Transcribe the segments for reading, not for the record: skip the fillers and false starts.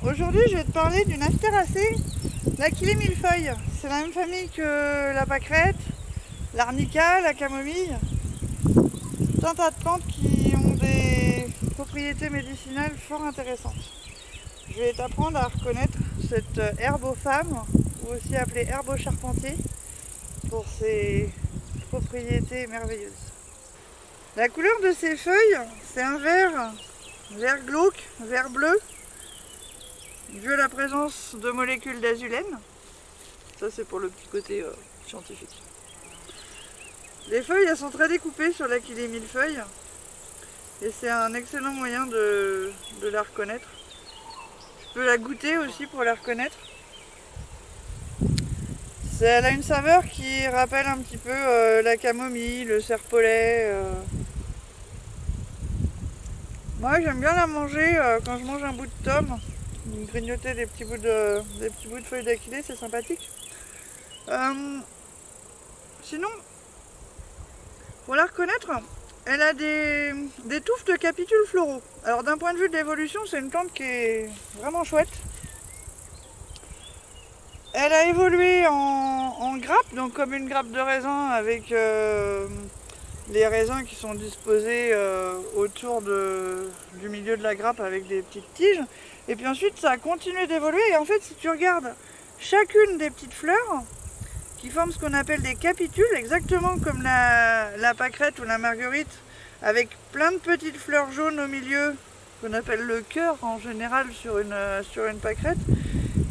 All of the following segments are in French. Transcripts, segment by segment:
aujourd'hui je vais te parler d'une astéracée, l'Achillée millefeuille. C'est la même famille que la pâquerette, l'arnica, la camomille. Tout un tas de plantes qui ont des propriétés médicinales fort intéressantes. Je vais t'apprendre à reconnaître cette herbe aux femmes, ou aussi appelée herbe au charpentier, pour ses propriétés merveilleuses. La couleur de ses feuilles, c'est un vert glauque, vert bleu, dû à la présence de molécules d'azulène. Ça c'est pour le petit côté scientifique. Les feuilles elles sont très découpées sur l'Achillée millefeuille et c'est un excellent moyen de la reconnaître. Tu peux la goûter aussi pour la reconnaître. Elle a une saveur qui rappelle un petit peu la camomille, le serpolet. Moi j'aime bien la manger quand je mange un bout de tome. Grignoter des petits bouts de feuilles d'Achillée, c'est sympathique. Sinon, pour la reconnaître, elle a des touffes de capitules floraux. Alors d'un point de vue de l'évolution, c'est une plante qui est vraiment chouette. Elle a évolué en grappe, donc comme une grappe de raisin avec les raisins qui sont disposés autour du milieu de la grappe avec des petites tiges. Et puis ensuite ça a continué d'évoluer et en fait si tu regardes chacune des petites fleurs qui forment ce qu'on appelle des capitules, exactement comme la pâquerette ou la marguerite, avec plein de petites fleurs jaunes au milieu, qu'on appelle le cœur en général sur une pâquerette,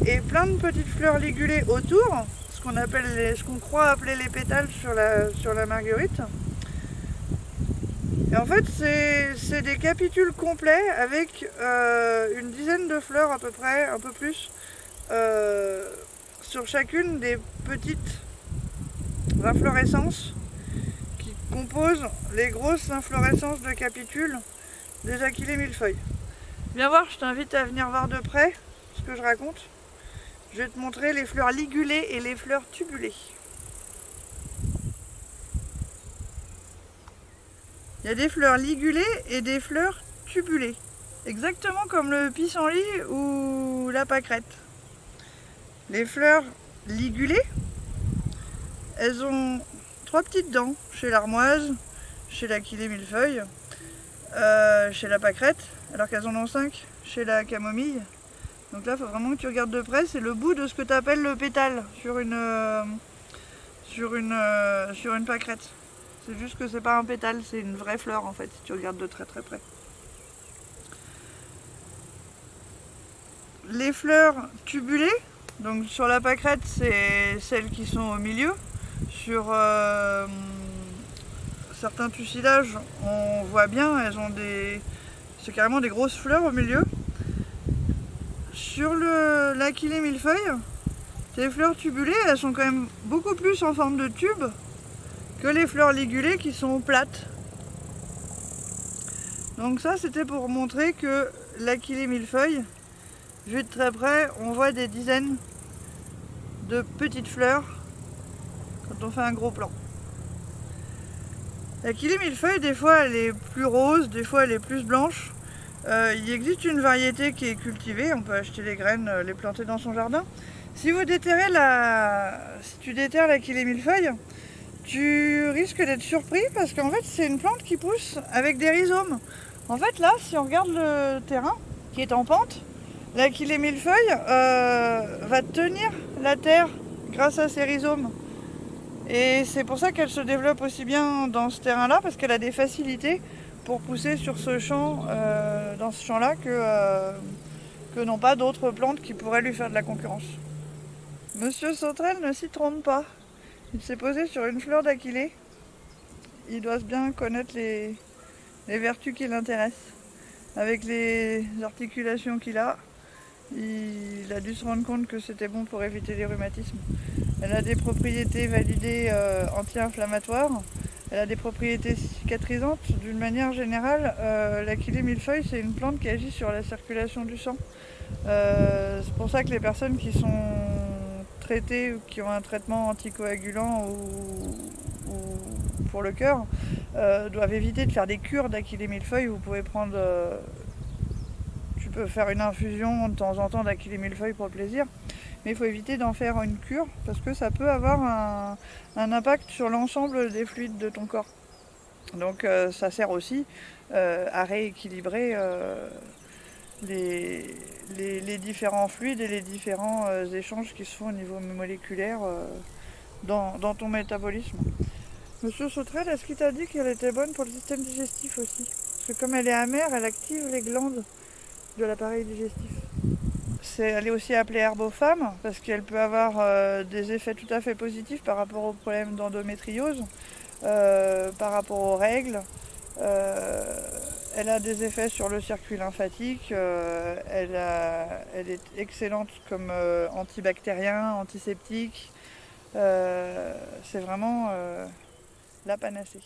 et plein de petites fleurs ligulées autour, ce qu'on croit appeler les pétales sur la marguerite. Et en fait, c'est des capitules complets avec une dizaine de fleurs à peu près, un peu plus, sur chacune des petites inflorescences qui composent les grosses inflorescences de capitules des Achillées millefeuille. Viens voir, je t'invite à venir voir de près ce que je raconte. Je vais te montrer les fleurs ligulées et les fleurs tubulées. Il y a des fleurs ligulées et des fleurs tubulées, exactement comme le pissenlit ou la pâquerette. Les fleurs ligulées, elles ont 3 petites dents chez l'armoise, chez l'Achillée millefeuille, chez la pâquerette, alors qu'elles en ont 5 chez la camomille. Donc là, il faut vraiment que tu regardes de près, c'est le bout de ce que tu appelles le pétale sur une pâquerette. C'est juste que c'est pas un pétale, c'est une vraie fleur en fait, si tu regardes de très très près. Les fleurs tubulées, donc sur la pâquerette, c'est celles qui sont au milieu. Sur certains tussilages, on voit bien, c'est carrément des grosses fleurs au milieu. Sur l'Achillée millefeuille, ces fleurs tubulées, elles sont quand même beaucoup plus en forme de tube que les fleurs ligulées qui sont plates. Donc ça c'était pour montrer que l'Achillée millefeuille, vu de très près, on voit des dizaines de petites fleurs quand on fait un gros plan. L'Achillée millefeuille, des fois elle est plus rose, des fois elle est plus blanche. Il existe une variété qui est cultivée, on peut acheter les graines, les planter dans son jardin. Si tu déterres l'Achillée millefeuille, tu risques d'être surpris parce qu'en fait c'est une plante qui pousse avec des rhizomes. En fait là, si on regarde le terrain qui est en pente, l'Achillée millefeuille va tenir la terre grâce à ses rhizomes. Et c'est pour ça qu'elle se développe aussi bien dans ce terrain-là, parce qu'elle a des facilités pour pousser sur ce champ, dans ce champ-là, que n'ont pas d'autres plantes qui pourraient lui faire de la concurrence. Monsieur Sauterelle ne s'y trompe pas. Il s'est posé sur une fleur d'Achillée. Il doit bien connaître les vertus qui l'intéressent. Avec les articulations qu'il a, il a dû se rendre compte que c'était bon pour éviter les rhumatismes. Elle a des propriétés validées anti-inflammatoires. Elle a des propriétés cicatrisantes. D'une manière générale, l'Achillée millefeuille, c'est une plante qui agit sur la circulation du sang. C'est pour ça que les personnes qui sont traitées ou qui ont un traitement anticoagulant ou pour le cœur doivent éviter de faire des cures d'Achillée millefeuille. Tu peut faire une infusion de temps en temps d'Achille millefeuille pour le plaisir, mais il faut éviter d'en faire une cure parce que ça peut avoir un impact sur l'ensemble des fluides de ton corps. Donc ça sert aussi à rééquilibrer les différents fluides et les différents échanges qui se font au niveau moléculaire dans ton métabolisme. Monsieur Sauterelle, est-ce qu'il t'a dit qu'elle était bonne pour le système digestif aussi? Parce que comme elle est amère, elle active les glandes de l'appareil digestif. Elle est aussi appelée herbofemme parce qu'elle peut avoir des effets tout à fait positifs par rapport aux problèmes d'endométriose, par rapport aux règles. Elle a des effets sur le circuit lymphatique. Elle est excellente comme antibactérien, antiseptique. C'est vraiment la panacée.